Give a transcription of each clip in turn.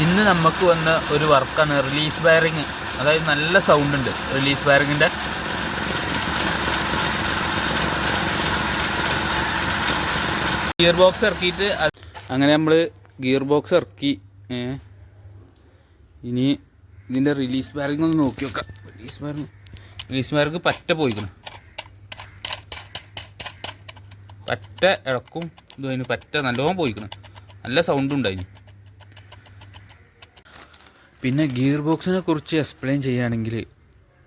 ഇന്ന് നമുക്ക് വന്ന ഒരു വർക്കാണ് റിലീസ് വയറിങ്. അതായത് നല്ല സൗണ്ട് ഉണ്ട് റിലീസ് വയറിങ്ങിൻ്റെ. ഗിയർ ബോക്സ് ഇറക്കിയിട്ട് അങ്ങനെ നമ്മൾ ഗിയർ ബോക്സ് ഇറക്കി. ഇനി ഇതിൻ്റെ റിലീസ് വയറിങ് ഒന്ന് നോക്കി നോക്കാം. റിലീസ് വയറിങ് പറ്റ പോയിക്കണം. പറ്റ ഇളക്കും ഇതും അതിന് പറ്റ നല്ലോണം പോയിക്കണം. നല്ല സൗണ്ടും ഉണ്ടായിന്. പിന്നെ ഗിയർ ബോക്സിനെ കുറിച്ച് എക്സ്പ്ലെയിൻ ചെയ്യുകയാണെങ്കിൽ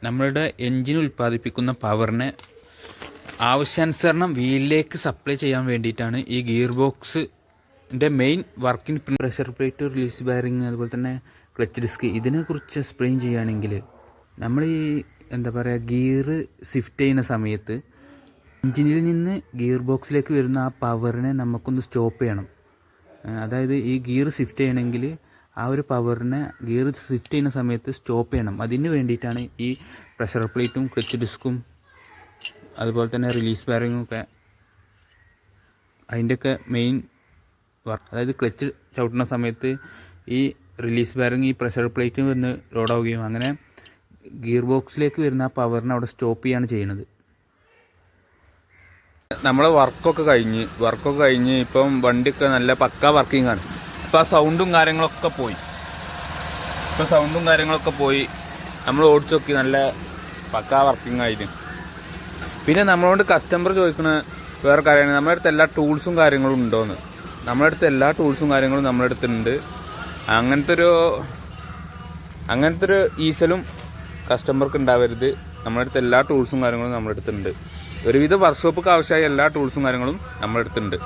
നമ്മളുടെ എൻജിൻ ഉൽപ്പാദിപ്പിക്കുന്ന പവറിനെ ആവശ്യാനുസരണം വീലിലേക്ക് സപ്ലൈ ചെയ്യാൻ വേണ്ടിയിട്ടാണ് ഈ ഗിയർ ബോക്സിൻ്റെ main working. Pressure plate, release bearing, അതുപോലെ തന്നെ ക്ലച്ച് ഡിസ്ക്, ഇതിനെക്കുറിച്ച് എക്സ്പ്ലെയിൻ ചെയ്യുകയാണെങ്കിൽ നമ്മൾ ഈ എന്താ പറയുക, ഗിയർ ഷിഫ്റ്റ് ചെയ്യുന്ന സമയത്ത് എൻജിനിൽ നിന്ന് ഗിയർ ബോക്സിലേക്ക് വരുന്ന ആ പവറിനെ നമുക്കൊന്ന് സ്റ്റോപ്പ് ചെയ്യണം. അതായത് ഈ ഗിയർ ഷിഫ്റ്റ് ചെയ്യണമെങ്കിൽ ആ ഒരു പവറിനെ ഗിയർ ഷിഫ്റ്റ് ചെയ്യുന്ന സമയത്ത് സ്റ്റോപ്പ് ചെയ്യണം. അതിന് വേണ്ടിയിട്ടാണ് ഈ പ്രഷർ പ്ലേറ്റും ക്ലച്ച് ഡിസ്കും അതുപോലെ തന്നെ റിലീസ് ബെയറിങ്ങും ഒക്കെ അതിൻ്റെയൊക്കെ മെയിൻ വർക്ക്. അതായത് ക്ലച്ച് ചവിട്ടുന്ന സമയത്ത് ഈ റിലീസ് ബെയറിങ് ഈ പ്രഷർ പ്ലേറ്റിൽ വന്ന് ലോഡാവുകയും അങ്ങനെ ഗിയർ ബോക്സിലേക്ക് വരുന്ന ആ പവറിനെ അവിടെ സ്റ്റോപ്പ് ചെയ്യാണ് ചെയ്യുന്നത്. നമ്മളെ വർക്കൊക്കെ കഴിഞ്ഞ് ഇപ്പം വണ്ടിയൊക്കെ നല്ല പക്കാ വർക്കിംഗ് ആണ്. ഇപ്പോൾ ആ സൗണ്ടും കാര്യങ്ങളൊക്കെ പോയി. നമ്മൾ ഓടിച്ച് നോക്കി നല്ല പക്കാ വർക്കിംഗ് ആയിരുന്നു. പിന്നെ നമ്മളോട് കസ്റ്റമർ ചോദിക്കുന്ന വേറെ കാര്യമാണ് നമ്മുടെ അടുത്ത് എല്ലാ ടൂൾസും കാര്യങ്ങളും ഉണ്ടോയെന്ന്. നമ്മുടെ അടുത്ത് എല്ലാ ടൂൾസും കാര്യങ്ങളും നമ്മുടെ അടുത്തുണ്ട്. അങ്ങനത്തെ ഒരു ഈസലും കസ്റ്റമർക്ക് ഉണ്ടാവരുത്. നമ്മുടെ അടുത്ത് എല്ലാ ടൂൾസും കാര്യങ്ങളും നമ്മുടെ അടുത്തുണ്ട്. ഒരുവിധ വർക്ക്ഷോപ്പൊക്കെ ആവശ്യമായ എല്ലാ ടൂൾസും കാര്യങ്ങളും നമ്മുടെ അടുത്തുണ്ട്.